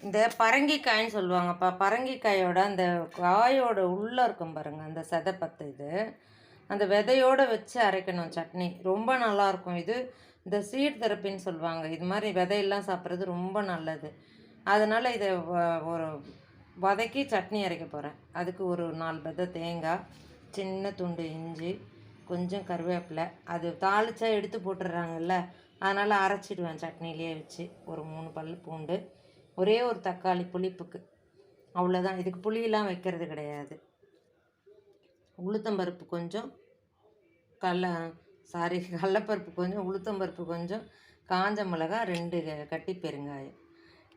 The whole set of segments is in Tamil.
இந்த பரங்கிக்காய்ன்னு சொல்லுவாங்கப்பா. பரங்கிக்காயோட அந்த காயோட உள்ளே இருக்கும் பாருங்கள், அந்த சதைப்பத்து இது. அந்த விதையோடு வச்சு அரைக்கணும் சட்னி. ரொம்ப நல்லாயிருக்கும் இது. இந்த சீட் தெரப்பின்னு சொல்லுவாங்க. இது மாதிரி விதையெல்லாம் சாப்பிட்றது ரொம்ப நல்லது. அதனால் இதை ஒரு வதக்கி சட்னி அரைக்க போகிறேன். அதுக்கு ஒரு 4 விதை தேங்காய், சின்ன துண்டு இஞ்சி, கொஞ்சம் கருவேப்பிலை. அது தாளித்தா எடுத்து போட்டுடுறாங்கல்ல, அதனால் அரைச்சிடுவேன் சட்னிலேயே வச்சு. ஒரு 3 பல் பூண்டு, ஒரே ஒரு தக்காளி புளிப்புக்கு, அவ்வளோதான். இதுக்கு புளியெல்லாம் வைக்கிறது கிடையாது. உளுத்தம்பருப்பு கொஞ்சம், கடலப்பருப்பு கொஞ்சம், உளுத்தம்பருப்பு கொஞ்சம், காஞ்ச மிளகா 2 கட்டி பெருங்காயம்.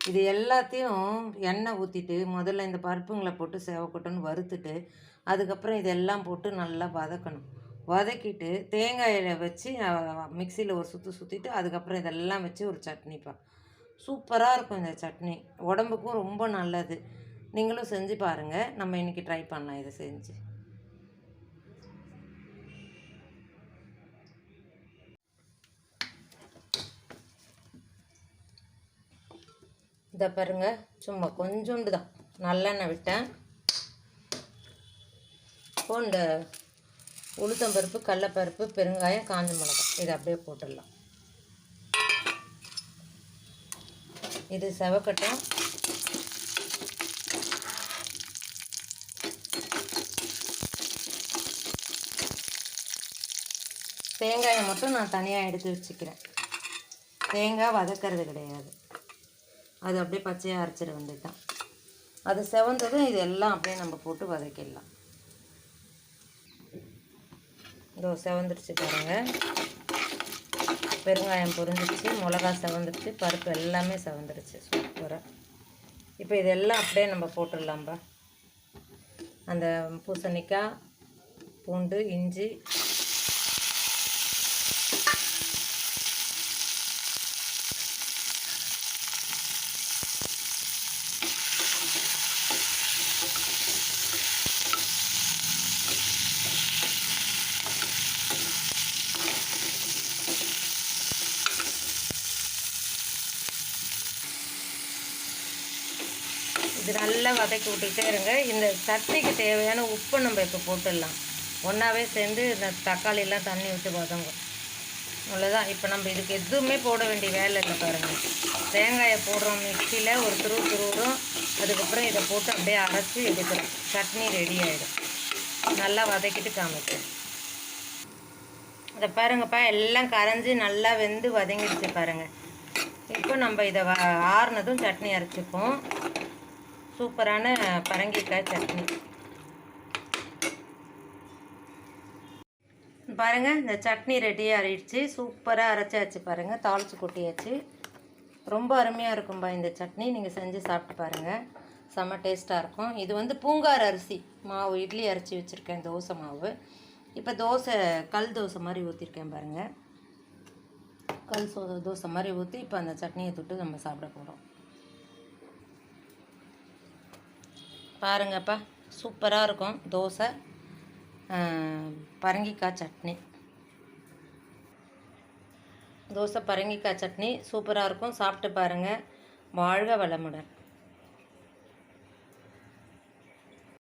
இது எல்லாத்தையும் எண்ணெய் ஊற்றிட்டு முதல்ல இந்த பருப்புங்களை போட்டு சேவக்கொட்டன்னு வறுத்துட்டு, அதுக்கப்புறம் இதெல்லாம் போட்டு நல்லா வதக்கணும். வதக்கிட்டு தேங்காயில் வச்சு மிக்சியில் ஒரு சுற்று சுற்றிட்டு, அதுக்கப்புறம் இதெல்லாம் வச்சு ஒரு சட்னிப்பா. சூப்பராக இருக்கும் இந்த சட்னி. உடம்புக்கும் ரொம்ப நல்லது. நீங்களும் செஞ்சு பாருங்கள். நம்ம இன்றைக்கி ட்ரை பண்ணலாம் இதை செஞ்சு. இதை பாருங்கள், சும்மா கொஞ்சோண்டு தான் நல்லெண்ணெய் விட்டேன். இப்போ இந்த உளுத்தம்பருப்பு, கடலப்பருப்பு, பெருங்காயம், காஞ்ச மிளகாய் இதை அப்படியே போட்டுடலாம். இது செவக்கட்டும். தேங்காயை மட்டும் நான் தனியாக எடுத்து வச்சுக்கிறேன். தேங்காய் வதக்கிறது கிடையாது, அது அப்படியே பச்சையாக அரைச்சிட வேண்டியதுதான். அது செவந்ததும் இதெல்லாம் அப்படியே நம்ம போட்டு வதக்கிடலாம். இதோ செவந்துருச்சு பாருங்கள். பெருங்காயம் பொரிஞ்சிடுச்சு, மிளகா செவந்துருச்சு, பருப்பு எல்லாமே செவந்துருச்சு சூப்பராக. இப்போ இதெல்லாம் அப்படியே நம்ம போட்டுடலாம்பா. அந்த பூசணிக்காய், பூண்டு, இஞ்சி, இது நல்லா வதக்கி விட்டுக்கிட்டே இருங்க. இந்த சட்னிக்கு தேவையான உப்பை நம்ம இப்போ போட்டுடலாம். ஒன்றாவே சேர்ந்து இந்த தக்காளியெல்லாம் தண்ணி விட்டு வதங்கும். அவ்வளோதான். இப்போ நம்ம இதுக்கு எதுவுமே போட வேண்டிய வேலை இல்லை பாருங்கள். தேங்காயை போடுறோம் மிக்சியில், ஒரு துருவுறோம், அதுக்கப்புறம் இதை போட்டு அப்படியே அரைச்சி எடுக்கிறோம். சட்னி ரெடி ஆகிடும். நல்லா வதக்கிட்டு காமிக்கிறேன். இதை பாருங்கப்பா, எல்லாம் கரைஞ்சி நல்லா வெந்து வதங்கிடுச்சு பாருங்கள். இப்போ நம்ம இதை ஆறுனதும் சட்னி அரைச்சிப்போம். சூப்பரான பரங்கிக்காய் சட்னி பாருங்கள். இந்த சட்னி ரெடியாக ஆகிடுச்சு. சூப்பராக அரைச்சாச்சு பாருங்கள். தாளித்து கொட்டியாச்சு. ரொம்ப அருமையாக இருக்கும்பா இந்த சட்னி. நீங்கள் செஞ்சு சாப்பிட்டு பாருங்கள். செம்ம டேஸ்ட்டாக இருக்கும். இது வந்து பூங்கார் அரிசி மாவு, இட்லி அரைச்சி வச்சுருக்கேன், தோசை மாவு. இப்போ கல் தோசை மாதிரி ஊற்றிருக்கேன் பாருங்கள். தோசை மாதிரி ஊற்றி இப்போ அந்த சட்னியை தொட்டு நம்ம சாப்பிட போகிறோம். பாருங்கப்பா, சூப்பராக இருக்கும் தோசை பரங்கிக்காய் சட்னி. தோசை பரங்கிக்காய் சட்னி சூப்பராக இருக்கும். சாப்பிட்டு பாருங்கள். வாழ்க வளமுடன்.